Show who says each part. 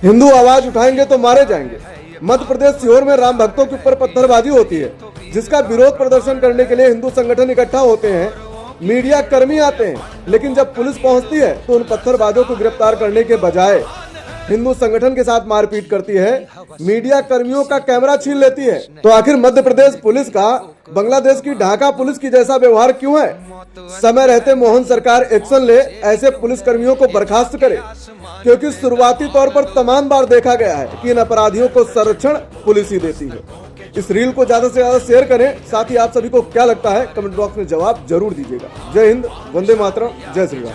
Speaker 1: हिंदू आवाज उठाएंगे तो मारे जाएंगे। मध्य प्रदेश सीहोर में राम भक्तों के ऊपर पत्थरबाजी होती है, जिसका विरोध प्रदर्शन करने के लिए हिंदू संगठन इकट्ठा होते हैं। मीडिया कर्मी आते हैं, लेकिन जब पुलिस पहुंचती है तो उन पत्थरबाजों को गिरफ्तार करने के बजाय हिंदू संगठन के साथ मारपीट करती है, मीडिया कर्मियों का कैमरा छीन लेती है। तो आखिर मध्य प्रदेश पुलिस का बांग्लादेश की ढाका पुलिस की जैसा व्यवहार क्यों है? समय रहते मोहन सरकार एक्शन ले, ऐसे पुलिस कर्मियों को बर्खास्त करे, क्योंकि शुरुआती तौर पर तमाम बार देखा गया है कि इन अपराधियों को संरक्षण पुलिस ही देती है। इस रील को ज्यादा से ज्यादा शेयर करें। साथ ही आप सभी को क्या लगता है कमेंट बॉक्स में जवाब जरूर दीजिएगा। जय हिंद, वंदे मातरम, जय श्री राम।